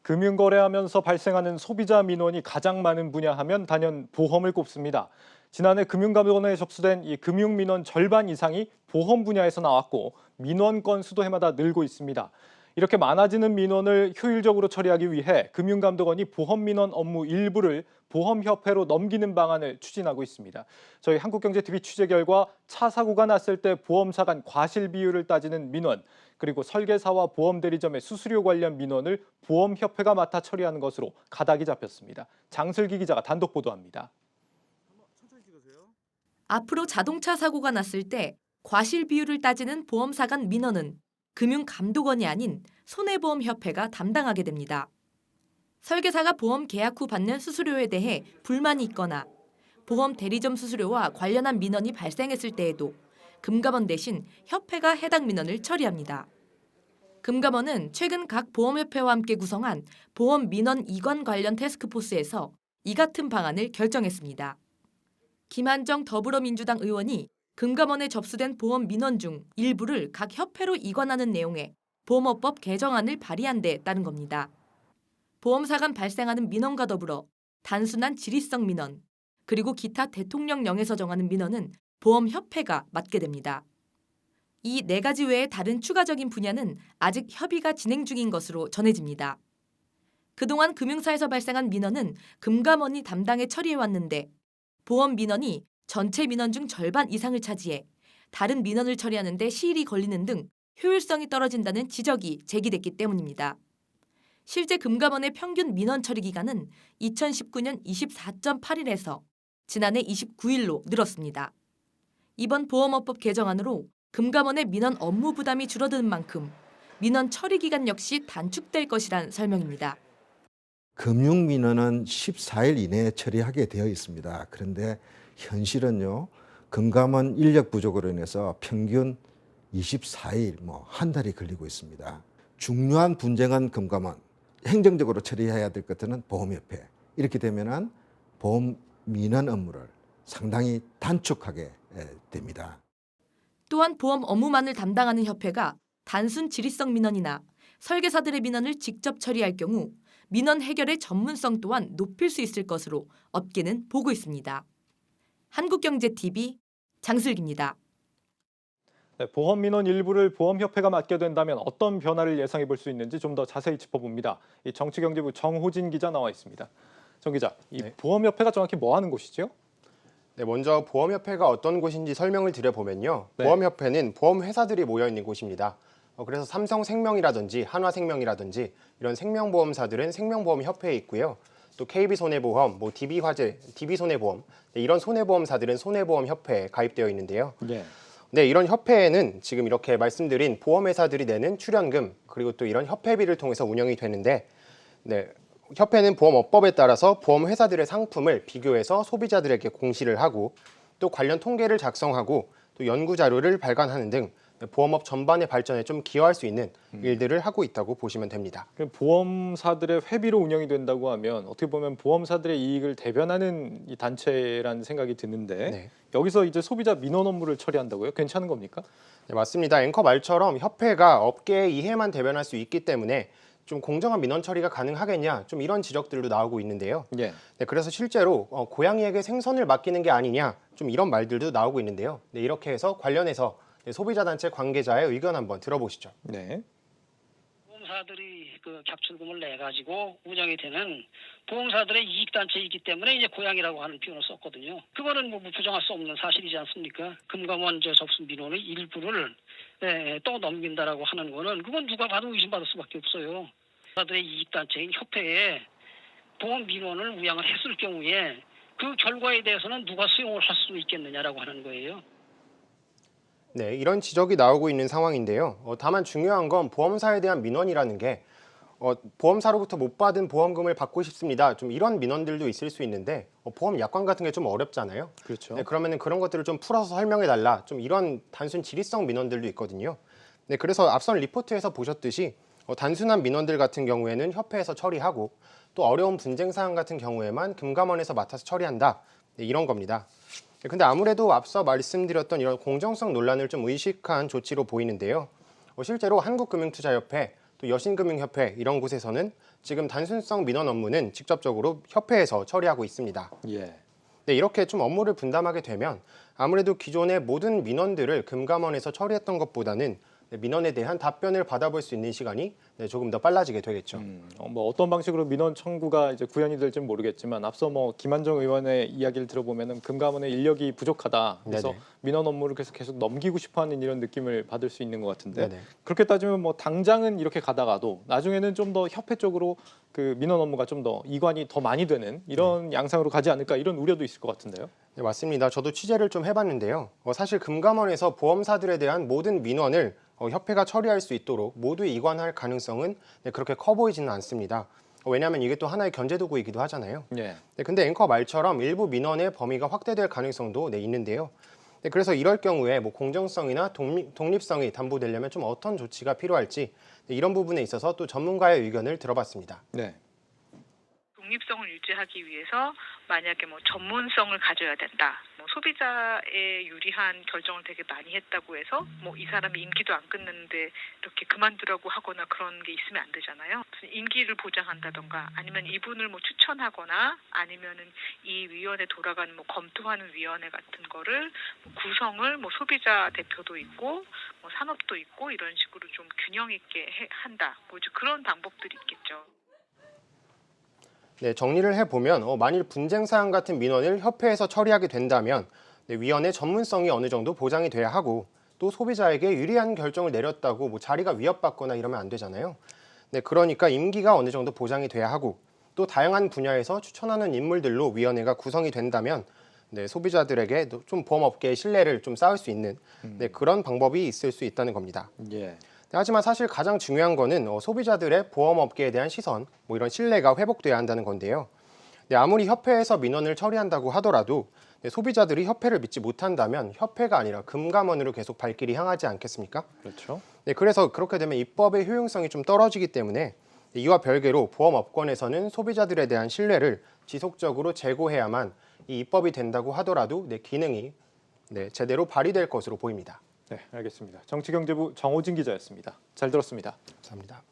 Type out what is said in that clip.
금융거래하면서 발생하는 소비자 민원이 가장 많은 분야 하면 단연 보험을 꼽습니다. 지난해 금융감독원에 접수된 이 금융민원 절반 이상이 보험 분야에서 나왔고 민원 건수도 해마다 늘고 있습니다. 이렇게 많아지는 민원을 효율적으로 처리하기 위해 금융감독원이 보험민원 업무 일부를 보험협회로 넘기는 방안을 추진하고 있습니다. 저희 한국경제TV 취재 결과 차 사고가 났을 때 보험사 간 과실 비율을 따지는 민원, 그리고 설계사와 보험대리점의 수수료 관련 민원을 보험협회가 맡아 처리하는 것으로 가닥이 잡혔습니다. 장슬기 기자가 단독 보도합니다. 앞으로 자동차 사고가 났을 때 과실 비율을 따지는 보험사 간 민원은 금융감독원이 아닌 손해보험협회가 담당하게 됩니다. 설계사가 보험 계약 후 받는 수수료에 대해 불만이 있거나 보험 대리점 수수료와 관련한 민원이 발생했을 때에도 금감원 대신 협회가 해당 민원을 처리합니다. 금감원은 최근 각 보험협회와 함께 구성한 보험 민원 이관 관련 태스크포스에서 이 같은 방안을 결정했습니다. 김한정 더불어민주당 의원이 금감원에 접수된 보험 민원 중 일부를 각 협회로 이관하는 내용의 보험업법 개정안을 발의한 데 따른 겁니다. 보험사 간 발생하는 민원과 더불어 단순한 질의성 민원, 그리고 기타 대통령령에서 정하는 민원은 보험협회가 맡게 됩니다. 이 네 가지 외에 다른 추가적인 분야는 아직 협의가 진행 중인 것으로 전해집니다. 그동안 금융사에서 발생한 민원은 금감원이 담당해 처리해왔는데 보험 민원이 전체 민원 중 절반 이상을 차지해 다른 민원을 처리하는 데 시일이 걸리는 등 효율성이 떨어진다는 지적이 제기됐기 때문입니다. 실제 금감원의 평균 민원 처리 기간은 2019년 24.8일에서 지난해 29일로 늘었습니다. 이번 보험업법 개정안으로 금감원의 민원 업무 부담이 줄어드는 만큼 민원 처리 기간 역시 단축될 것이란 설명입니다. 금융민원은 14일 이내에 처리하게 되어 있습니다. 그런데 현실은요, 금감원 인력 부족으로 인해서 평균 24일, 한 달이 걸리고 있습니다. 중요한 분쟁은 금감원, 행정적으로 처리해야 될 것들은 보험협회. 이렇게 되면은 보험 민원 업무를 상당히 단축하게 됩니다. 또한 보험 업무만을 담당하는 협회가 단순 질의성 민원이나 설계사들의 민원을 직접 처리할 경우 민원 해결의 전문성 또한 높일 수 있을 것으로 업계는 보고 있습니다. 한국경제TV 장슬기입니다. 네, 보험 민원 일부를 보험협회가 맡게 된다면 어떤 변화를 예상해 볼 수 있는지 좀 더 자세히 짚어봅니다. 이 정치경제부 정호진 기자 나와 있습니다. 정 기자, 이 보험협회가 정확히 뭐 하는 곳이죠? 네, 먼저 보험협회가 어떤 곳인지 설명을 드려보면요. 네. 보험협회는 보험회사들이 모여있는 곳입니다. 그래서 삼성생명이라든지 한화생명이라든지 이런 생명보험사들은 생명보험협회에 있고요. 또 KB손해보험, DB화재, DB손해보험 이런 손해보험사들은 손해보험협회에 가입되어 있는데요. 네. 네, 이런 협회에는 지금 이렇게 말씀드린 보험회사들이 내는 출연금 그리고 또 이런 협회비를 통해서 운영이 되는데 네, 협회는 보험업법에 따라서 보험회사들의 상품을 비교해서 소비자들에게 공시를 하고 또 관련 통계를 작성하고 또 연구자료를 발간하는 등 보험업 전반의 발전에 좀 기여할 수 있는 일들을 하고 있다고 보시면 됩니다. 보험사들의 회비로 운영이 된다고 하면 어떻게 보면 보험사들의 이익을 대변하는 이 단체라는 생각이 드는데 네. 여기서 이제 소비자 민원 업무를 처리한다고요? 괜찮은 겁니까? 네, 맞습니다. 앵커 말처럼 협회가 업계의 이해만 대변할 수 있기 때문에 좀 공정한 민원 처리가 가능하겠냐 좀 이런 지적들도 나오고 있는데요. 예. 네, 그래서 실제로 고양이에게 생선을 맡기는 게 아니냐 좀 이런 말들도 나오고 있는데요. 네, 이렇게 해서 관련해서 소비자단체 관계자의 의견 한번 들어보시죠. 네. 보험사들이 그 cap출금을 내 가지고 운영이 되는 보험사들의 이익 단체이기 때문에 이제 고양이라고 하는 표현을 썼거든요. 그거는 뭐 부정할 수 없는 사실이지 않습니까? 금감원 접수 민원의 일부를 또 넘긴다라고 하는 거는 그건 누가 봐도 의심받을 수밖에 없어요. 보험사들의 이익 단체인 협회에 보험 민원을 우양을 했을 경우에 그 결과에 대해서는 누가 수용을 할 수 있겠느냐라고 하는 거예요. 네, 이런 지적이 나오고 있는 상황인데요. 다만 중요한 건 보험사에 대한 민원이라는 게 보험사로부터 못 받은 보험금을 받고 싶습니다. 좀 이런 민원들도 있을 수 있는데 보험 약관 같은 게 좀 어렵잖아요. 그렇죠. 네, 그러면은 그런 것들을 좀 풀어서 설명해달라. 좀 이런 단순 질의성 민원들도 있거든요. 네, 그래서 앞선 리포트에서 보셨듯이 단순한 민원들 같은 경우에는 협회에서 처리하고 또 어려운 분쟁 사항 같은 경우에만 금감원에서 맡아서 처리한다. 네, 이런 겁니다. 근데 아무래도 앞서 말씀드렸던 이런 공정성 논란을 좀 의식한 조치로 보이는데요. 실제로 한국금융투자협회 또 여신금융협회 이런 곳에서는 지금 단순성 민원 업무는 직접적으로 협회에서 처리하고 있습니다. 예. 네, 이렇게 좀 업무를 분담하게 되면 아무래도 기존의 모든 민원들을 금감원에서 처리했던 것보다는 민원에 대한 답변을 받아볼 수 있는 시간이 조금 더 빨라지게 되겠죠. 뭐 어떤 방식으로 민원 청구가 이제 구현이 될지는 모르겠지만 앞서 뭐 김한정 의원의 이야기를 들어보면은 금감원의 인력이 부족하다. 그래서 네네. 민원 업무를 계속 넘기고 싶어하는 이런 느낌을 받을 수 있는 것 같은데 네네. 그렇게 따지면 뭐 당장은 이렇게 가다가도 나중에는 좀 더 협회 쪽으로 그 민원 업무가 좀 더 이관이 더 많이 되는 이런 양상으로 가지 않을까 이런 우려도 있을 것 같은데요. 네, 맞습니다. 저도 취재를 좀 해봤는데요. 사실 금감원에서 보험사들에 대한 모든 민원을 협회가 처리할 수 있도록 모두 이관할 가능성은 그렇게 커 보이지는 않습니다. 왜냐하면 이게 또 하나의 견제도구이기도 하잖아요. 예. 네, 근데 앵커 말처럼 일부 민원의 범위가 확대될 가능성도 있는데요. 네, 그래서 이럴 경우에 뭐 공정성이나 독립성이 담보되려면 좀 어떤 조치가 필요할지 이런 부분에 있어서 또 전문가의 의견을 들어봤습니다. 네. 독립성을 유지하기 위해서 만약에 뭐 전문성을 가져야 된다. 뭐 소비자에 유리한 결정을 되게 많이 했다고 해서 뭐 이 사람이 임기도 안 끝났는데 이렇게 그만두라고 하거나 그런 게 있으면 안 되잖아요. 무슨 임기를 보장한다던가 아니면 이분을 뭐 추천하거나 아니면은 이 위원회 돌아가는 뭐 검토하는 위원회 같은 거를 뭐 구성을 뭐 소비자 대표도 있고 뭐 산업도 있고 이런 식으로 좀 균형 있게 한다. 뭐 이제 그런 방법들이 있겠죠. 네, 정리를 해보면 만일 분쟁 사항 같은 민원을 협회에서 처리하게 된다면 위원회 전문성이 어느 정도 보장이 돼야 하고 또 소비자에게 유리한 결정을 내렸다고 뭐 자리가 위협받거나 이러면 안 되잖아요. 네, 그러니까 임기가 어느 정도 보장이 돼야 하고 또 다양한 분야에서 추천하는 인물들로 위원회가 구성이 된다면 소비자들에게 좀 보험업계의 신뢰를 좀 쌓을 수 있는 그런 방법이 있을 수 있다는 겁니다. 예. 하지만 사실 가장 중요한 거는 소비자들의 보험업계에 대한 시선, 뭐 이런 신뢰가 회복돼야 한다는 건데요. 아무리 협회에서 민원을 처리한다고 하더라도 소비자들이 협회를 믿지 못한다면 협회가 아니라 금감원으로 계속 발길이 향하지 않겠습니까? 그렇죠. 그래서 그렇게 되면 입법의 효용성이 좀 떨어지기 때문에 이와 별개로 보험업권에서는 소비자들에 대한 신뢰를 지속적으로 제고해야만 이 입법이 된다고 하더라도 기능이 제대로 발휘될 것으로 보입니다. 네, 알겠습니다. 정치경제부 정호진 기자였습니다. 잘 들었습니다. 감사합니다.